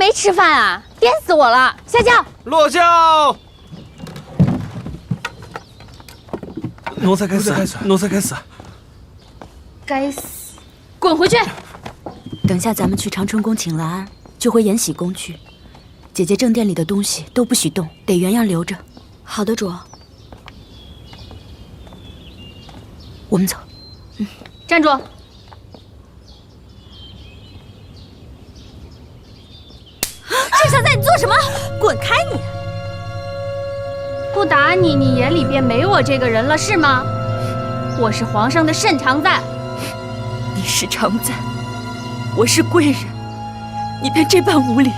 没吃饭啊？颠死我了！下轿，落轿。奴才该死，奴才该死！该死！滚回去！等下咱们去长春宫请了安，就回延禧宫去。姐姐正殿里的东西都不许动，得原样留着。好的，主。我们走。站住！盛常在，你做什么？滚开你！不打你，你眼里便没我这个人了是吗？我是皇上的盛常在。你是常在，我是贵人，你便这般无礼？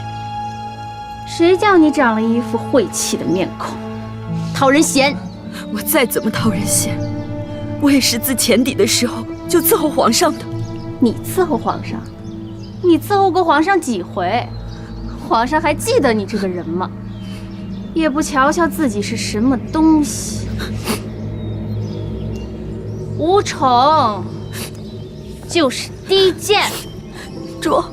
谁叫你长了一副晦气的面孔，讨人嫌！我再怎么讨人嫌，我也是自前底的时候就伺候皇上的。你伺候皇上？你伺候过皇上几回？皇上还记得你这个人吗？也不瞧瞧自己是什么东西。无宠就是低贱。主。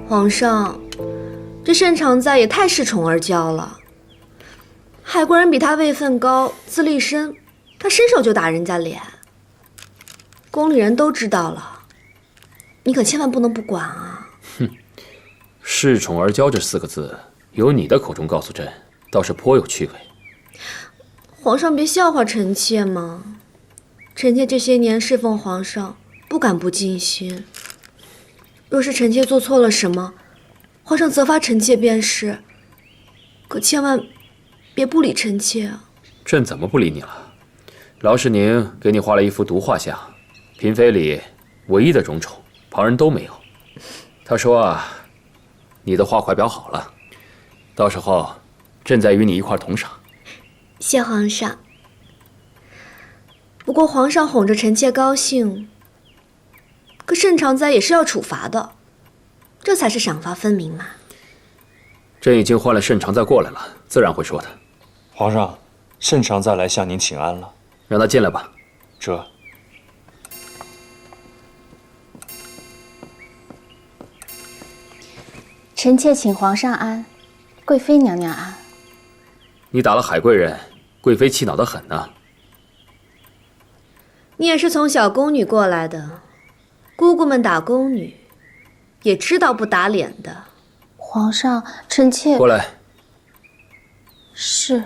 皇上，这盛常在也太恃宠而骄了。海贵人比他位分高，资历深，他伸手就打人家脸。宫里人都知道了，你可千万不能不管啊！哼，恃宠而骄这4个字，由你的口中告诉朕，倒是颇有趣味。皇上别笑话臣妾嘛，臣妾这些年侍奉皇上，不敢不尽心。若是臣妾做错了什么，皇上责罚臣妾便是，可千万别不理臣妾啊！朕怎么不理你了？劳世宁给你画了一幅独画像，嫔妃里唯一的荣宠，旁人都没有。他说啊，你的画快裱好了，到时候朕再与你一块同赏。谢皇上。不过皇上哄着臣妾高兴，可盛常在也是要处罚的，这才是赏罚分明嘛。朕已经换了盛常在过来了，自然会说的。皇上，盛常在来向您请安了，让他进来吧。这。臣妾请皇上安，贵妃娘娘安。你打了海贵人，贵妃气恼得很呢。你也是从小宫女过来的，姑姑们打宫女，也知道不打脸的。皇上，臣妾过来。是。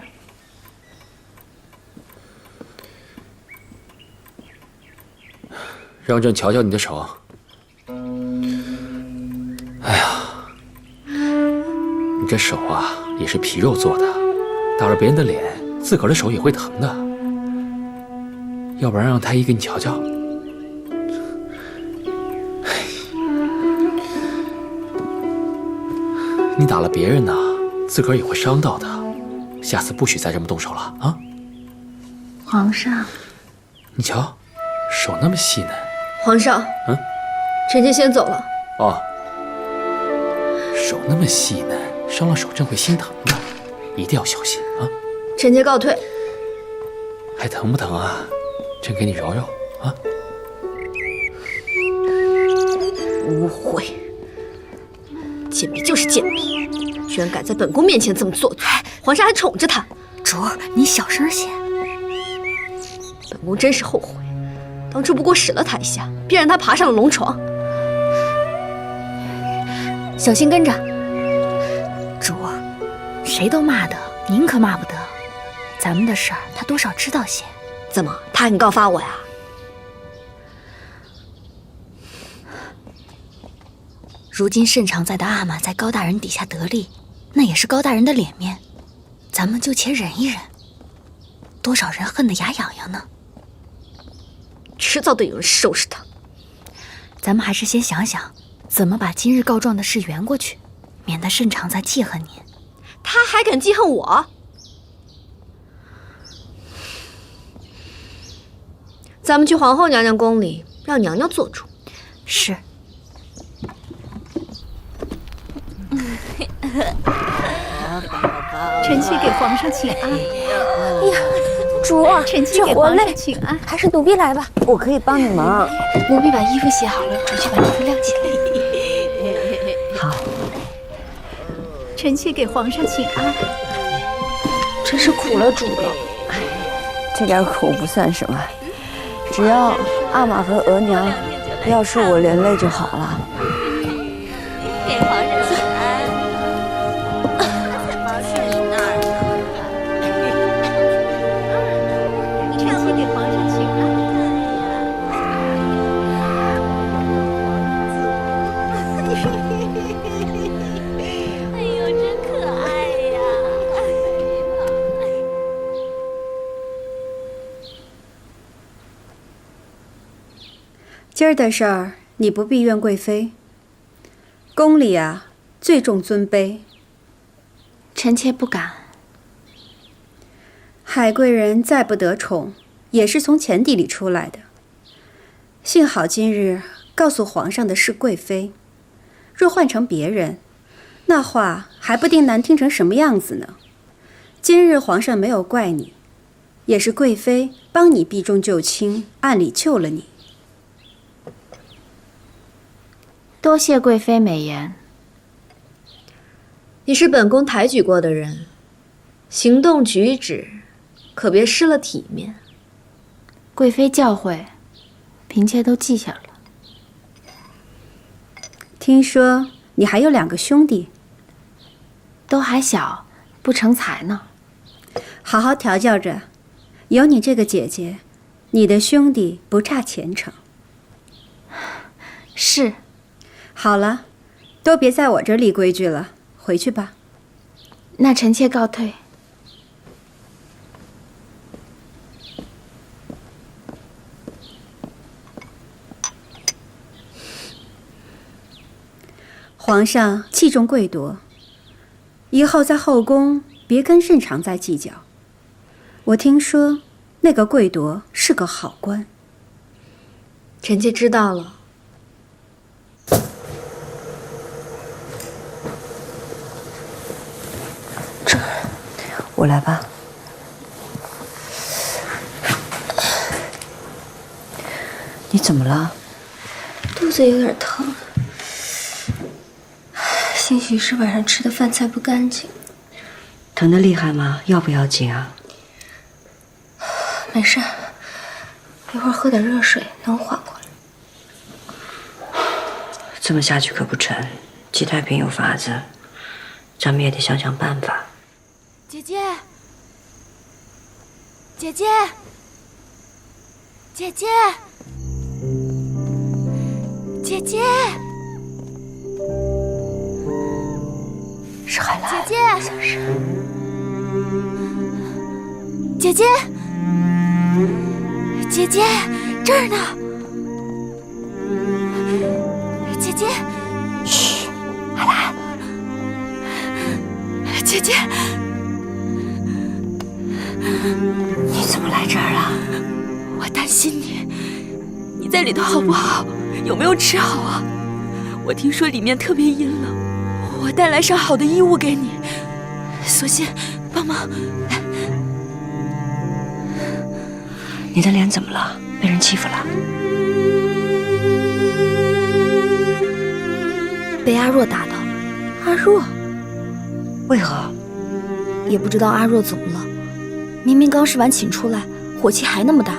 让朕瞧瞧你的手。哎呀，你这手啊，也是皮肉做的，打了别人的脸，自个儿的手也会疼的。要不然让太医给你瞧瞧。你打了别人呢，自个儿也会伤到的。下次不许再这么动手了啊！皇上，你瞧，手那么细嫩。皇上，臣妾先走了。哦，手那么细嫩，伤了手朕会心疼的，一定要小心啊！臣妾告退。还疼不疼啊？朕给你揉揉啊！污秽，贱婢就是贱婢，居然敢在本宫面前这么做作，皇上还宠着她。主儿，你小声些。本宫真是后悔，当初不过使了她一下，便让她爬上了龙床。小心跟着。主儿，谁都骂得，您可骂不得。咱们的事儿，他多少知道些。怎么，他还敢告发我呀？如今盛常在的阿玛在高大人底下得力，那也是高大人的脸面，咱们就且忍一忍。多少人恨得牙痒痒呢？迟早得有人收拾他。咱们还是先想想，怎么把今日告状的事圆过去，免得盛常在记恨您。他还敢记恨我？咱们去皇后娘娘宫里，让娘娘做主。是。臣妾给皇上请安。哎呀，主啊，臣妾给皇上请安。还是奴婢来吧，我可以帮你忙。奴婢把衣服洗好了，主去把衣服晾起来。好，臣妾给皇上请安。真是苦了主了。这点苦不算什么，只要阿玛和额娘不要受我连累就好了。给皇上请安。臣妾给皇上请安。哎呦，真可爱呀！今儿的事儿，你不必怨贵妃。宫里啊，最重尊卑。臣妾不敢。海贵人再不得宠，也是从钱地里出来的。幸好今日告诉皇上的是贵妃，若换成别人，那话还不定难听成什么样子呢。今日皇上没有怪你，也是贵妃帮你避重就轻，暗里救了你。多谢贵妃美言。你是本宫抬举过的人，行动举止可别失了体面。贵妃教诲，嫔妾都记下了。听说你还有2个兄弟，都还小，不成才呢。好好调教着，有你这个姐姐，你的兄弟不差前程。是。好了，都别在我这儿立规矩了，回去吧。那臣妾告退。皇上器重贵夺，以后在后宫别跟慎常在计较。我听说那个贵夺是个好官。臣妾知道了。我来吧。你怎么了？肚子有点疼，兴许是晚上吃的饭菜不干净。疼得厉害吗？要不要紧啊？没事，一会儿喝点热水能缓过来。这么下去可不成，季太平有法子，咱们也得想想办法。姐姐，姐姐，姐姐，姐姐，是海兰。姐姐，像是。姐姐，姐姐，这儿呢。姐姐，嘘，海兰。姐姐。你怎么来这儿了？我担心你，你在里头好不好？有没有吃好啊？我听说里面特别阴冷，我带来上好的衣物给你，索性帮忙来。你的脸怎么了？被人欺负了？被阿若打的。阿若？为何？也不知道阿若怎么了。明明刚试完寝出来，火气还那么大，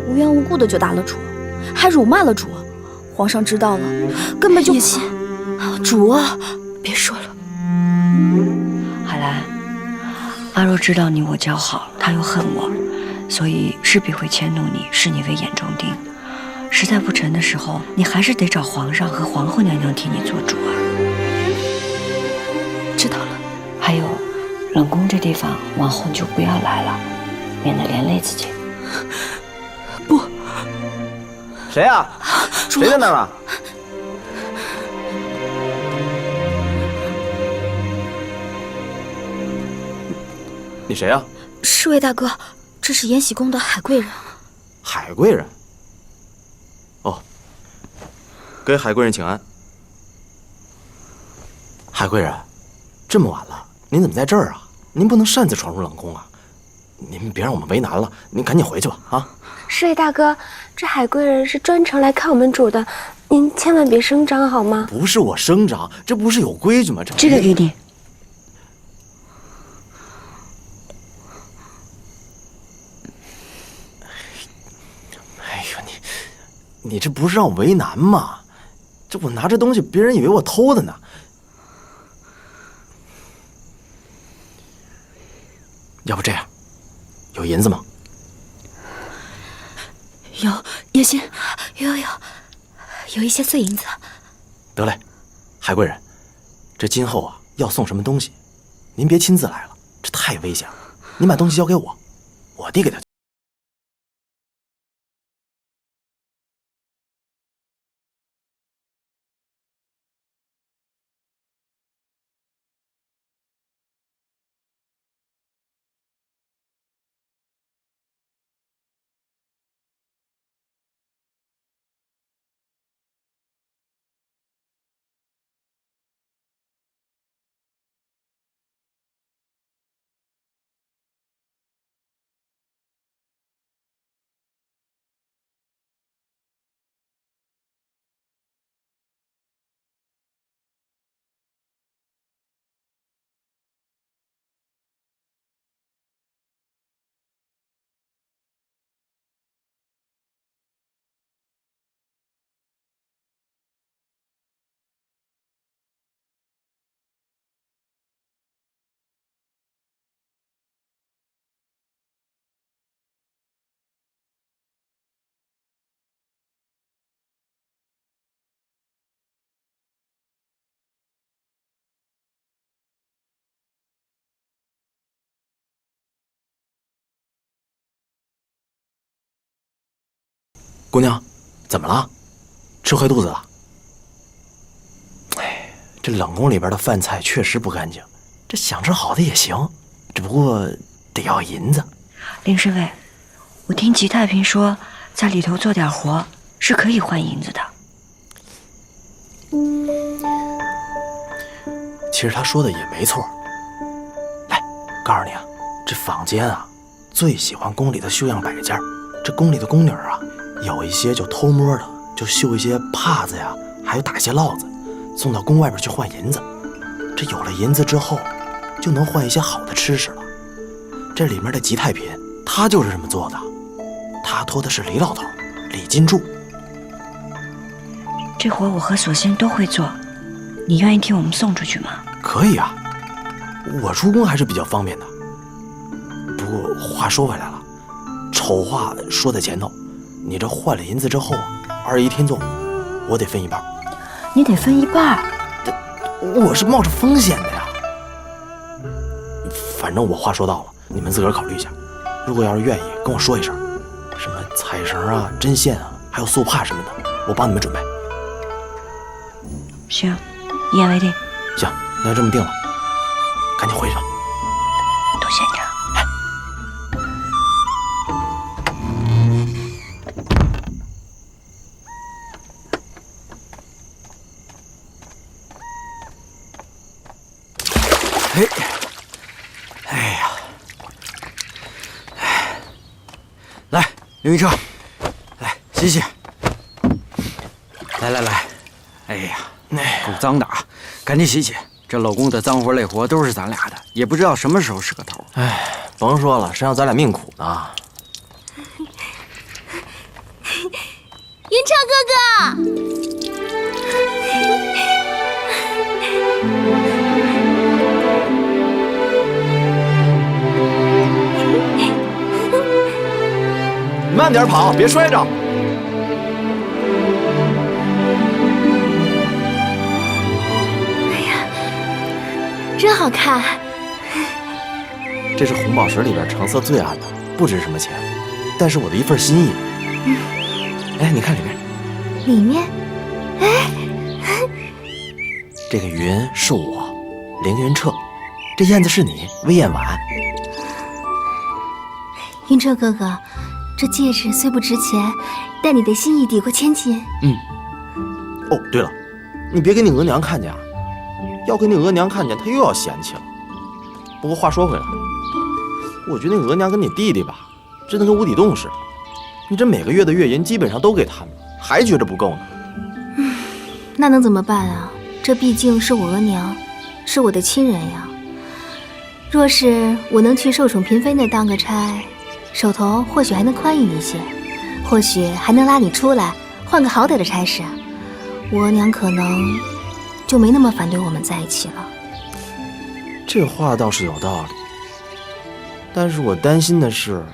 无缘无故的就打了主，还辱骂了主。皇上知道了，根本就……主啊，别说了。海兰，阿若知道你我交好，他又恨我，所以势必会迁怒你，视你为眼中钉。实在不成的时候，你还是得找皇上和皇后娘娘替你做主啊。知道了。还有，冷宫这地方往后就不要来了，免得连累自己。不。谁呀？谁在那儿啊？你谁呀？侍卫大哥，这是延禧宫的海贵人。海贵人？哦，给海贵人请安。海贵人，这么晚了，您怎么在这儿啊？您不能擅自闯入冷宫啊！您别让我们为难了，您赶紧回去吧啊！侍卫大哥，这海贵人是专程来看我们主的，您千万别声张好吗？不是我声张，这不是有规矩吗？这个给你。哎呦，你这不是让我为难吗？这我拿这东西，别人以为我偷的呢。要不这样，有银子吗？有，叶心，有一些碎银子。得嘞，海贵人，这今后啊要送什么东西，您别亲自来了，这太危险了。您把东西交给我，我递给他。姑娘，怎么了？吃坏肚子了？哎，这冷宫里边的饭菜确实不干净，这想吃好的也行，只不过得要银子。林侍卫，我听吉太平说，在里头做点活是可以换银子的。其实他说的也没错。来，告诉你啊，这坊间啊，最喜欢宫里的绣样摆件。这宫里的宫女啊，有一些就偷摸的就绣一些帕子呀，还有打一些烙子，送到宫外边去换银子。这有了银子之后，就能换一些好的吃食了。这里面的吉太平，他就是这么做的。他托的是李老头，李金柱。这活我和索性都会做，你愿意替我们送出去吗？可以啊，我出宫还是比较方便的。不过话说回来了，丑话说在前头，你这换了银子之后啊，2姨天纵，我得分一半。你得分一半？我是冒着风险的呀。反正我话说到了，你们自个儿考虑一下。如果要是愿意，跟我说一声，什么彩绳啊、针线啊，还有素帕什么的，我帮你们准备。行，一言为定。行，那就这么定了，赶紧回去吧。多谢你了。哎呀，来，刘一车，来洗洗。来，哎呀，够脏的啊，赶紧洗洗。这老公的脏活累活都是咱俩的，也不知道什么时候是个头。哎，甭说了，谁让咱俩命苦呢？云畅哥哥。慢点跑，别摔着。哎呀，真好看！这是红宝石里边成色最暗的，不值什么钱，但是我的一份心意。哎，你看里面。里面，哎，这个云是我，凌云彻；这燕子是你，魏燕婉。云彻哥哥。这戒指虽不值钱，但你的心意抵过千金。哦，对了，你别给你额娘看见啊！要给你额娘看见，她又要嫌弃了。不过话说回来，我觉得那额娘跟你弟弟吧，真的跟无底洞似的。你这每个月的月银基本上都给他们了，还觉着不够呢。那能怎么办啊？这毕竟是我额娘，是我的亲人呀。若是我能去受宠嫔妃那当个差，手头或许还能宽裕一些，或许还能拉你出来，换个好歹的差事，我额娘可能就没那么反对我们在一起了。这话倒是有道理，但是我担心的是，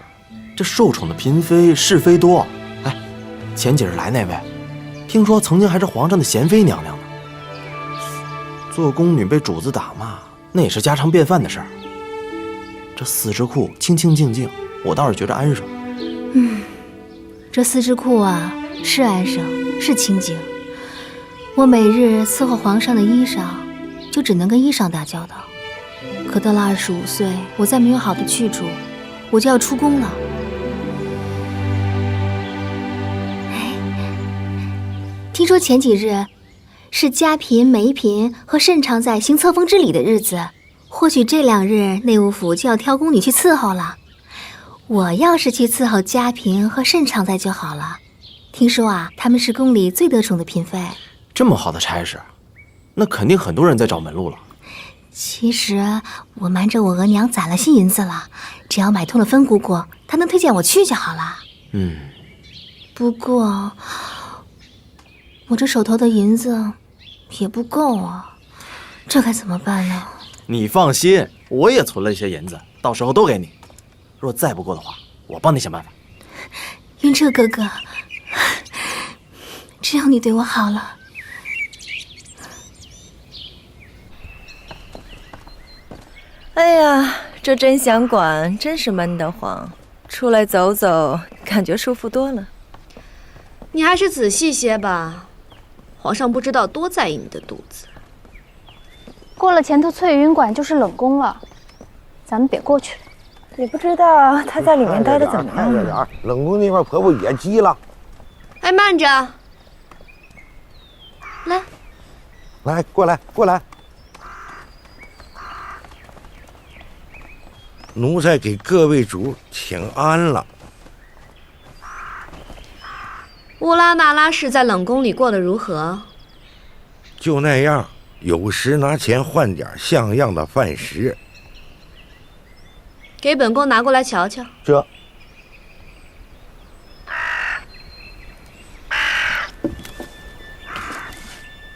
这受宠的嫔妃是非多。哎，前几日来那位，听说曾经还是皇上的贤妃娘娘呢。做宫女被主子打骂，那也是家常便饭的事儿。这四之库清清静静，我倒是觉着安生。这四之库啊，是安生，是清静。我每日伺候皇上的衣裳，就只能跟衣裳打交道。可到了25岁，我再没有好的去处，我就要出宫了。听说前几日是嘉嫔、梅嫔和慎常在行册封之礼的日子，或许这2日内务府就要挑宫女去伺候了。我要是去伺候嘉嫔和慎常在就好了。听说啊，他们是宫里最得宠的嫔妃。这么好的差事，那肯定很多人在找门路了。其实我瞒着我额娘攒了些银子了，只要买通了芬姑姑，她能推荐我去就好了。不过我这手头的银子也不够啊，这该怎么办呢？你放心，我也存了一些银子，到时候都给你。若再不够的话，我帮你想办法。云彻哥哥，只要你对我好了。哎呀，这真祥馆真是闷得慌，出来走走，感觉舒服多了。你还是仔细些吧，皇上不知道多在意你的肚子。过了前头翠云馆就是冷宫了，咱们别过去了。也不知道他在里面待得怎么样呢？冷宫那边婆婆也急了。哎，慢着，来，过来，过来。奴才给各位主请安了。乌拉那拉氏在冷宫里过得如何？就那样，有时拿钱换点像样的饭食。给本宫拿过来瞧瞧。这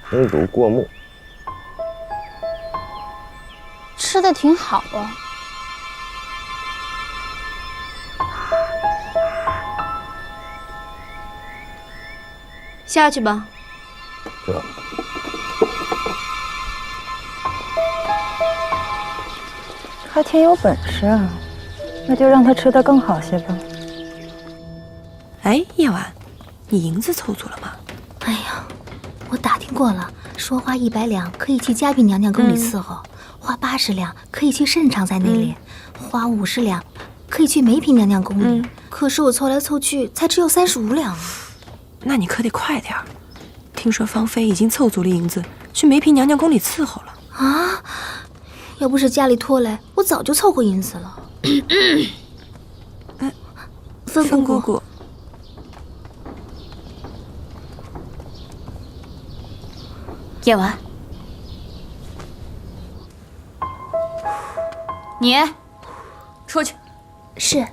公主过目，吃的挺好啊。下去吧。这还挺有本事啊，那就让他吃得更好些吧。哎，夜晚，你银子凑足了吗？哎呀，我打听过了，说花100两可以去嘉嫔娘娘宫里伺候，花80两可以去慎常在那里，花50两可以去梅嫔娘娘宫里。可是我凑来凑去，才只有35两。那你可得快点儿。听说芳菲已经凑足了银子，去梅嫔娘娘宫里伺候了。啊！要不是家里拖累，我早就凑合银子了。芬姑姑，夜晚，你出去。是。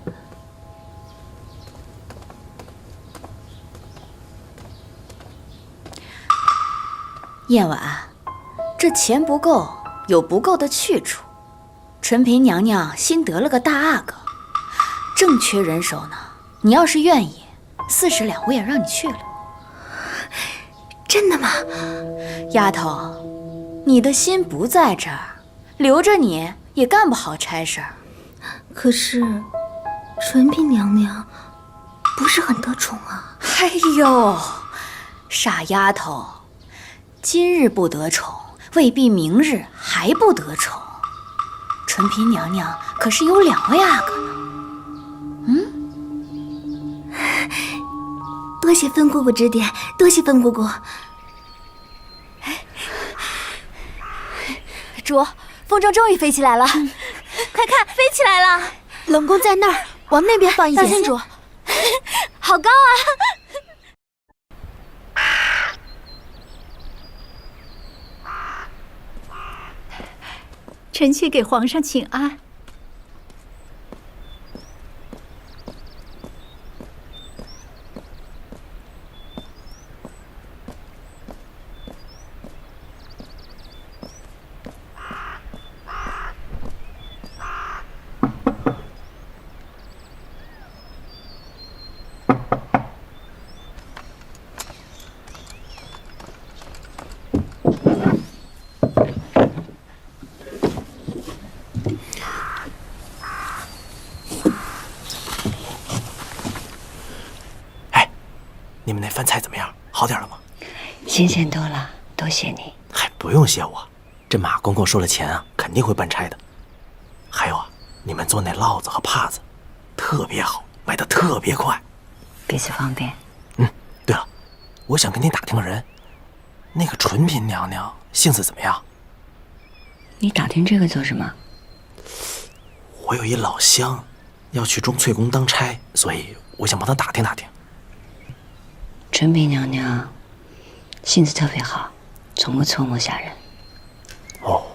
夜晚，这钱不够，有不够的去处。纯嫔娘娘新得了个大阿哥，正缺人手呢。你要是愿意，40两我也让你去了。真的吗？丫头，你的心不在这儿，留着你也干不好差事儿。可是，纯嫔娘娘不是很得宠啊。哎呦，傻丫头，今日不得宠，未必明日还不得宠。纯嫔娘娘可是有2位阿哥呢。多谢芬姑姑指点，多谢芬姑姑。主，风筝终于飞起来了！快看，飞起来了！冷宫在那儿，往那边放一点。大仙主，好高啊！臣妾给皇上请安。你们那饭菜怎么样？好点了吗？新鲜多了，多谢你。还不用谢我，这马公公收了钱啊，肯定会办差的。还有啊，你们做那烙子和帕子，特别好，卖得特别快。彼此方便。对了，我想跟你打听个人，那个纯嫔娘娘性子怎么样？你打听这个做什么？我有一老乡要去钟粹宫当差，所以我想帮他打听打听。纯嫔娘娘性子特别好，从不搓磨下人。哦，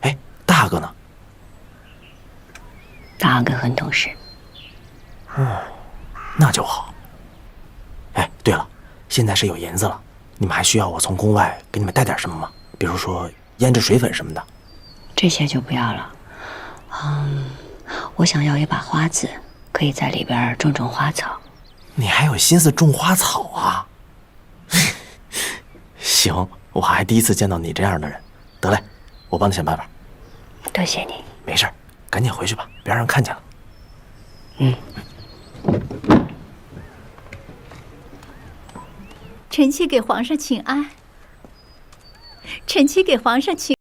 哎，大阿哥呢？大阿哥很懂事。哦，那就好。哎，对了，现在是有银子了，你们还需要我从宫外给你们带点什么吗？比如说胭脂水粉什么的。这些就不要了。我想要一把花子，可以在里边种种花草。你还有心思种花草啊？行，我还第一次见到你这样的人。得嘞，我帮你想办法。多谢你。没事，赶紧回去吧，别让人看见了。臣妾给皇上请安。臣妾给皇上请。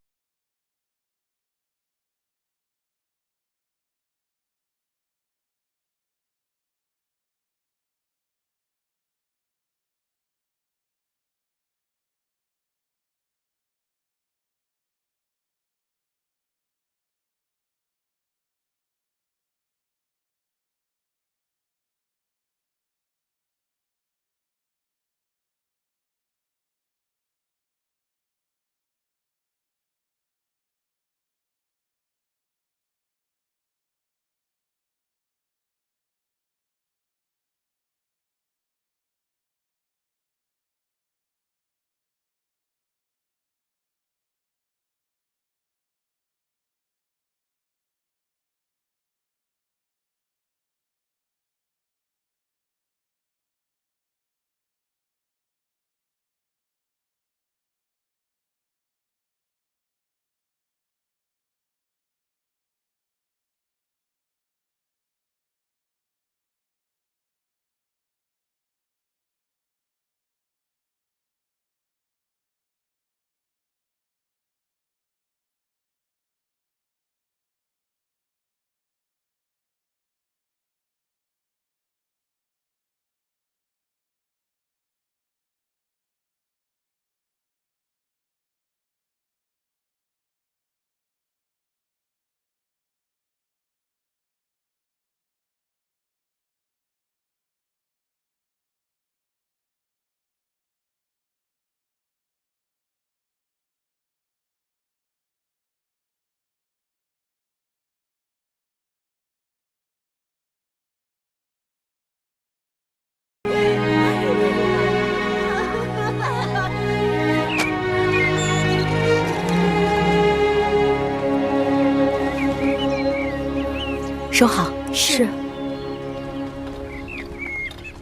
收好。是。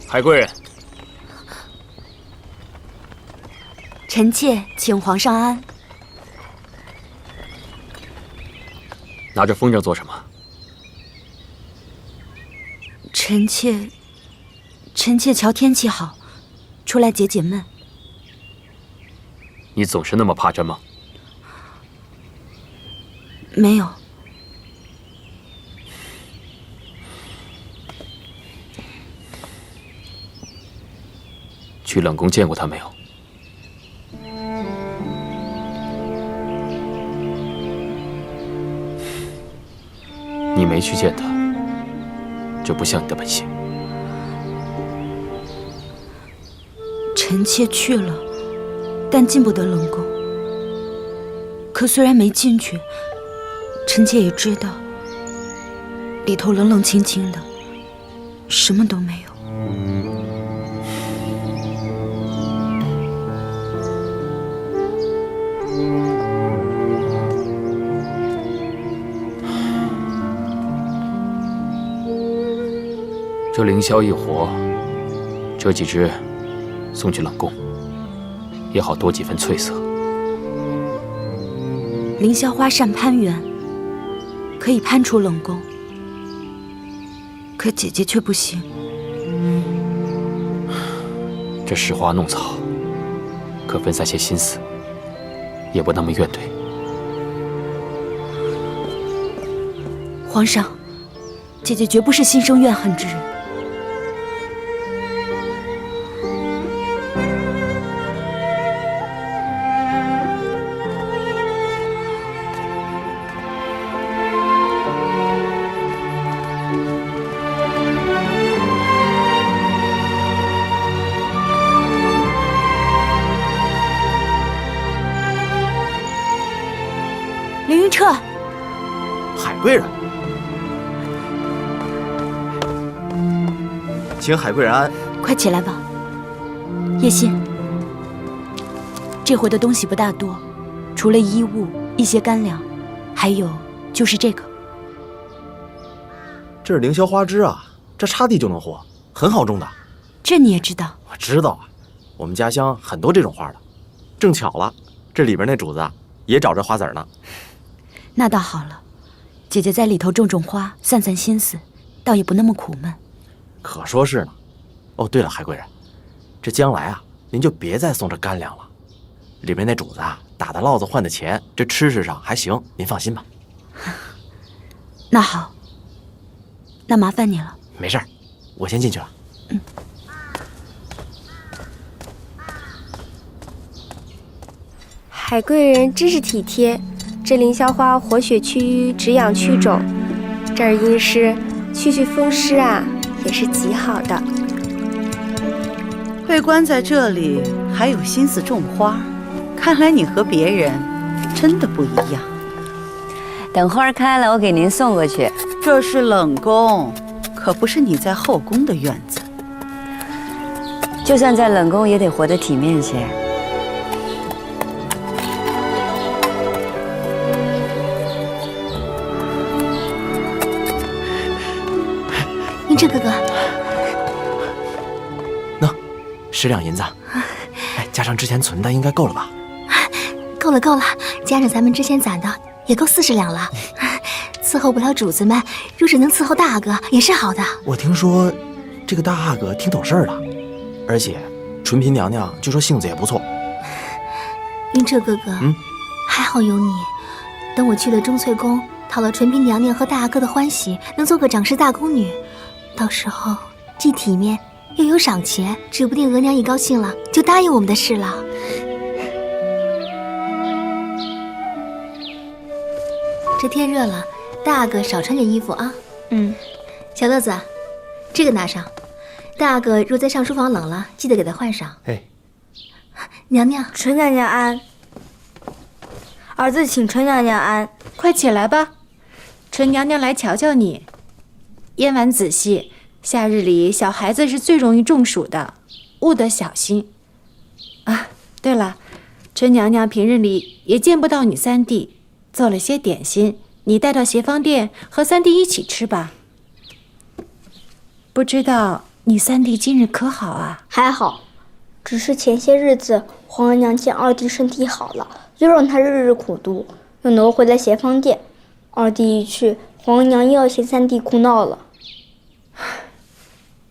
海贵人，臣妾请皇上安。拿着风筝做什么？臣妾瞧天气好，出来解解闷。你总是那么怕针吗？没有。去冷宫见过他没有？没去见他，这不像你的本性。臣妾去了，但进不得冷宫。可虽然没进去，臣妾也知道里头冷冷清清的，什么都没有。这凌霄一活，折几只送去冷宫，也好多几分翠色。凌霄花善攀援，可以攀出冷宫，可姐姐却不行。这拾花弄草，可分散些心思，也不那么怨怼。皇上，姐姐绝不是心生怨恨之人。凌云彻，海贵人，请海贵人安。快起来吧。叶心，这回的东西不大多，除了衣物、一些干粮，还有就是这个。这是凌霄花枝啊，这插地就能活，很好种的。这你也知道？我知道啊，我们家乡很多这种花的。正巧了，这里边那主子啊，也找这花籽呢。那倒好了，姐姐在里头种种花，散散心思，倒也不那么苦闷。可说是呢。哦，对了，海贵人，这将来啊，您就别再送这干粮了。里面那主子啊，打的烙子换的钱，这吃食上还行，您放心吧。那好，那麻烦你了。没事儿，我先进去了。海贵人真是体贴，这凌霄花活血祛瘀，止痒祛肿，这儿阴湿，去风湿啊，也是极好的。被关在这里，还有心思种花，看来你和别人真的不一样。等花开了，我给您送过去。这是冷宫，可不是你在后宫的院子。就算在冷宫，也得活得体面些。云彻哥哥，那10两银子，哎，加上之前存的，应该够了吧？够了够了，加上咱们之前攒的，也够40两了。伺候不了主子们，若是能伺候大阿哥，也是好的。我听说这个大阿哥挺懂事儿的，而且纯嫔娘娘据说性子也不错。云彻哥哥，还好有你。等我去了钟粹宫，讨了纯嫔娘娘和大阿哥的欢喜，能做个长氏大宫女。到时候既体面又有赏钱，指不定额娘一高兴了，就答应我们的事了。这天热了，大阿哥少穿点衣服啊。小乐子，这个拿上。大阿哥若在上书房冷了，记得给他换上。哎，娘娘，纯娘娘安。儿子请纯娘娘安。快起来吧，纯娘娘来瞧瞧你。夜晚仔细，夏日里小孩子是最容易中暑的，务得小心。啊，对了，纯娘娘平日里也见不到你三弟，做了些点心，你带到协芳殿和三弟一起吃吧。不知道你三弟今日可好啊？还好，只是前些日子皇额娘见二弟身体好了，就让他日日苦读，又挪回了协芳殿。二弟一去，皇额娘又要嫌三弟哭闹了。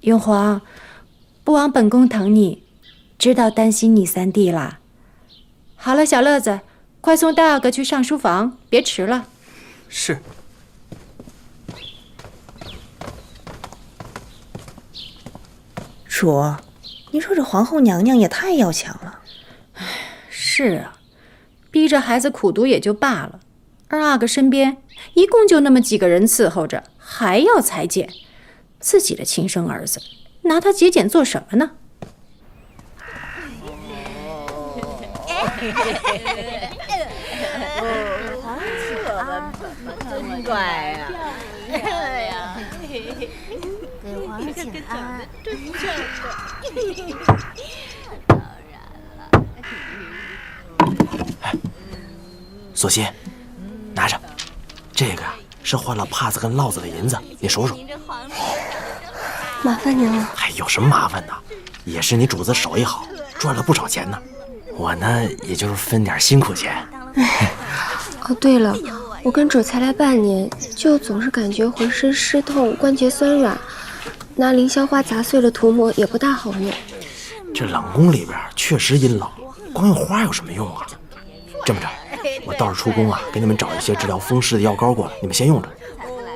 永皇，不枉本宫疼你，知道担心你三弟啦。好了，小乐子，快送大阿哥去上书房，别迟了。是。主，你说这皇后娘娘也太要强了。是啊，逼着孩子苦读也就罢了，二阿哥身边一共就那么几个人伺候着，还要裁剪，自己的亲生儿子，拿他节俭做什么呢？真乖呀！哎呀，给皇上请安。真漂亮。索性，拿着，这个呀是换了帕子跟烙子的银子，你数数。麻烦您了。还有什么麻烦的？也是你主子手艺好，赚了不少钱呢。我呢，也就是分点辛苦钱。哦，对了，我跟主才来半年，就总是感觉浑身湿痛，关节酸软，拿凌霄花砸碎了涂抹也不大好用。这冷宫里边确实阴冷，光用花有什么用啊？这么着，我到时出宫啊，给你们找一些治疗风湿的药膏过来，你们先用着。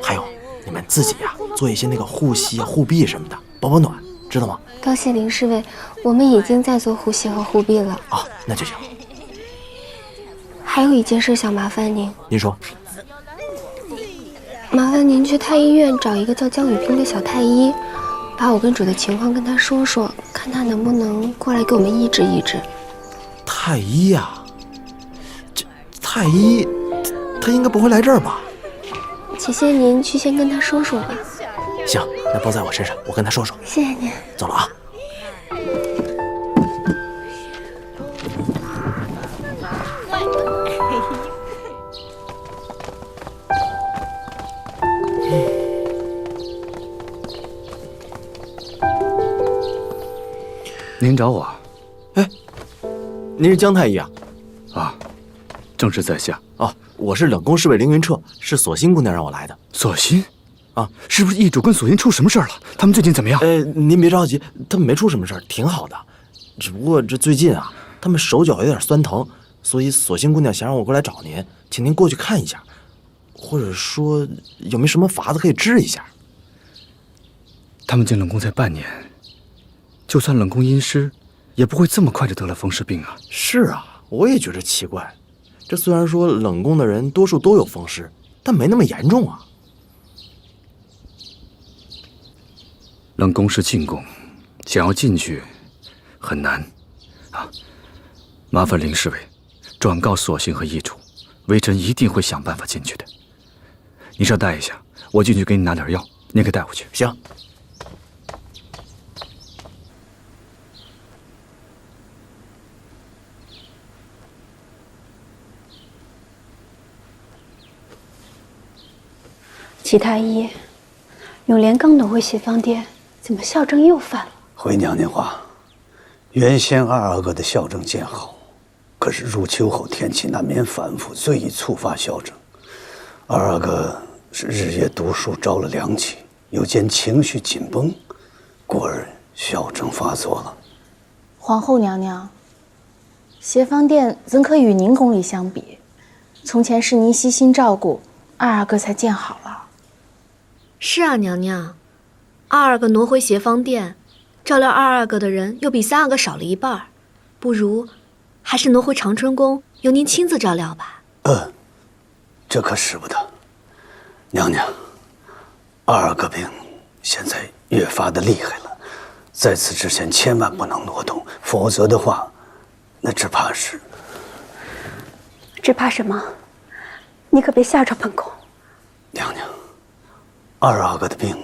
还有，你们自己呀，做一些那个护膝、护臂什么的，保暖，知道吗？高谢林侍卫，我们已经在做护膝和护臂了。哦，那就行。还有一件事想麻烦您。您说。麻烦您去太医院找一个叫江雨萍的小太医，把我跟主的情况跟他说说，看他能不能过来给我们医治医治。太医呀，这太医，他应该不会来这儿吧？谢谢您去先跟他说说吧。行，那包在我身上，我跟他说说。谢谢您。走了啊。您找我？哎，您是江太医啊？啊，正是在下。哦，我是冷宫侍卫凌云彻，是索性姑娘让我来的。索性？啊，是不是易主跟索性出什么事儿了？他们最近怎么样？您别着急，他们没出什么事儿，挺好的。只不过这最近啊，他们手脚有点酸疼，所以索性姑娘想让我过来找您，请您过去看一下，或者说有没有什么法子可以治一下？他们进冷宫才半年，就算冷宫阴湿，也不会这么快就得了风湿病啊。是啊，我也觉着奇怪。这虽然说冷宫的人多数都有风湿，但没那么严重啊。冷宫是禁宫，想要进去很难啊。麻烦林侍卫转告索性和易主，微臣一定会想办法进去的。你稍待一下，我进去给你拿点药，您给带回去。行。齐太医，永莲刚挪回协芳殿，怎么校正又犯了？回娘娘话，原先二阿哥的校正见好，可是入秋后天气难免反复，最易触发校正。二阿哥是日夜读书，着了凉气，又兼情绪紧绷，故而校正发作了。皇后娘娘，协芳殿怎可与宁宫里相比？从前是您悉心照顾，二阿哥才见好了。是啊，娘娘，二阿哥挪回协芳殿，照料二阿哥的人又比三阿哥少了一半，不如还是挪回长春宫，由您亲自照料吧。这可使不得，娘娘，二阿哥病现在越发的厉害了，在此之前千万不能挪动，否则的话，那只怕是……只怕什么？你可别吓着本宫。娘娘，二阿哥的病，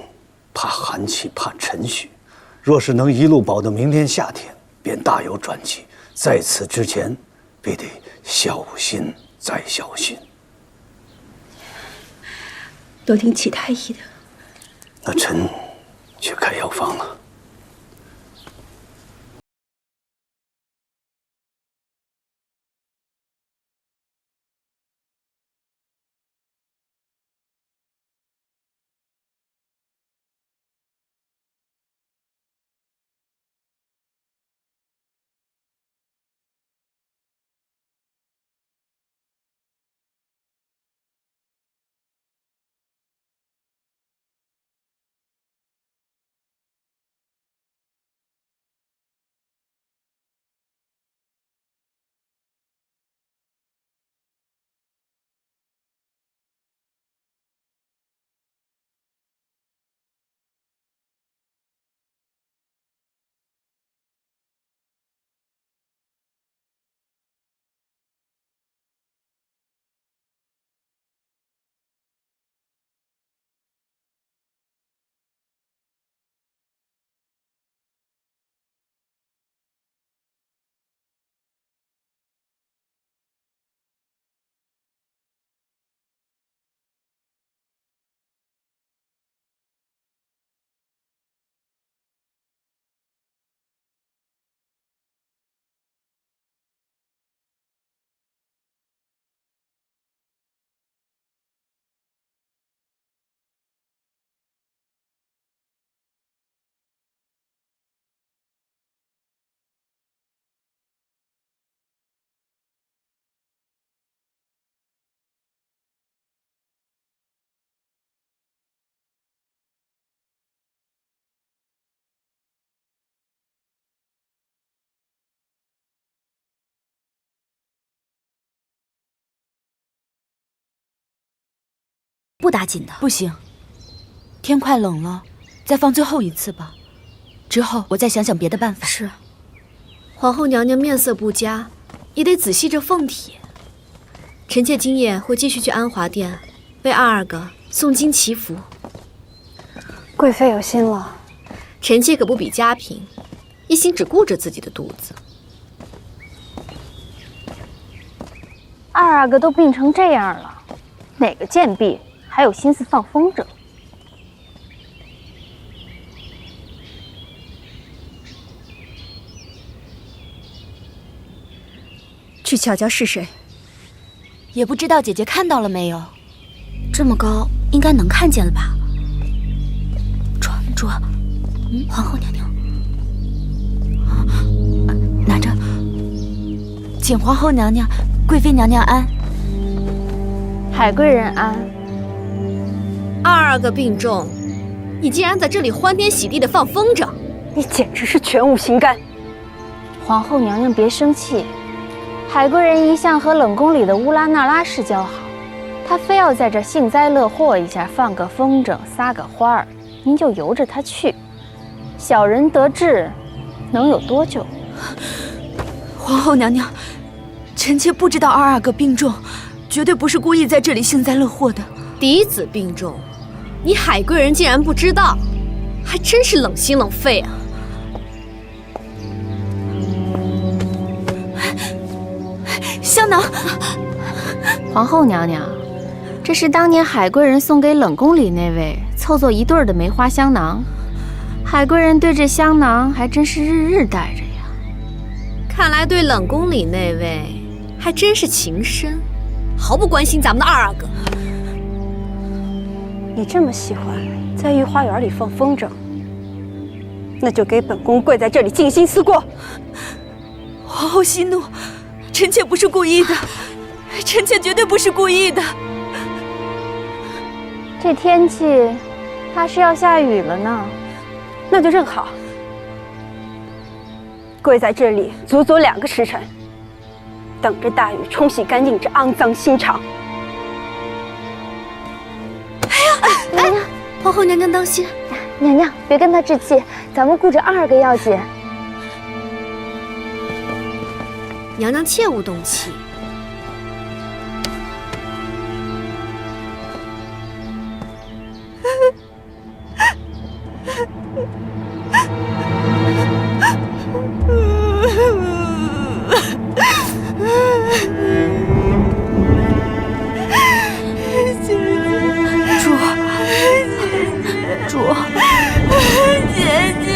怕寒气，怕晨煦，若是能一路保到明年夏天，便大有转机。在此之前，必得小心再小心。都听齐太医的。那臣去开药方了。不打紧的。不行，天快冷了，再放最后一次吧。之后我再想想别的办法。是。皇后娘娘面色不佳，也得仔细着凤体。臣妾今夜会继续去安华殿，为二哥诵经祈福。贵妃有心了。臣妾可不比家嫔，一心只顾着自己的肚子。二阿哥都病成这样了，哪个贱婢还有心思放风筝？去瞧瞧是谁。也不知道姐姐看到了没有？这么高，应该能看见了吧？主，皇后娘娘，拿着，请皇后娘娘、贵妃娘娘安。海贵人安。二哥病重，你竟然在这里欢天喜地的放风筝，你简直是全无心肝！皇后娘娘别生气，海贵人一向和冷宫里的乌拉那拉氏交好，她非要在这幸灾乐祸一下，放个风筝，撒个花儿，您就由着她去。小人得志，能有多久？皇后娘娘，臣妾不知道二阿哥病重，绝对不是故意在这里幸灾乐祸的。嫡子病重，你海贵人竟然不知道，还真是冷心冷肺啊！香囊，皇后娘娘，这是当年海贵人送给冷宫里那位凑作一对的梅花香囊。海贵人对这香囊还真是日日带着呀。看来对冷宫里那位还真是情深，毫不关心咱们的二阿哥。你这么喜欢在御花园里放风筝，那就给本宫跪在这里静心思过。皇后息怒，臣妾不是故意的，臣妾绝对不是故意的。这天气，怕是要下雨了呢。那就正好，跪在这里足足2个时辰，等着大雨冲洗干净这肮脏心肠。哎，皇后娘娘当心！娘娘别跟他置气，咱们顾着二阿哥要紧。娘娘切勿动气。主，姐姐。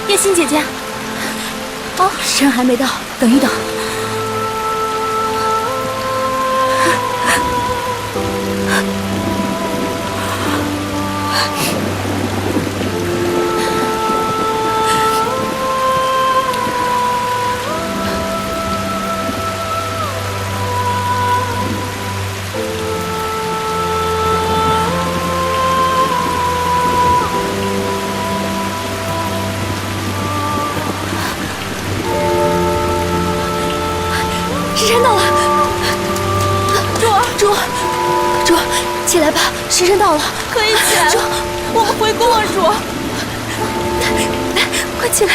叶欣姐姐，哦，时辰还没到，等一等。时辰到了，主，起来吧，时辰到了，可以起来了。主，我们回宫了，主，来，快起来。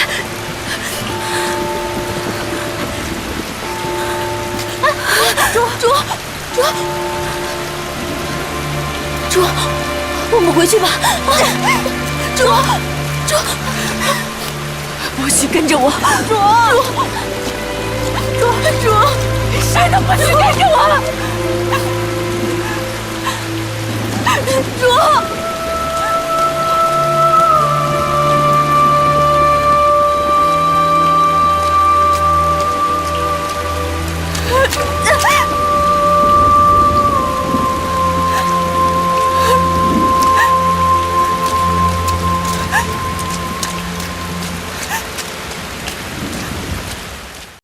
主，我们回去吧。主，不许跟着我。主，谁都不许跟着我。主。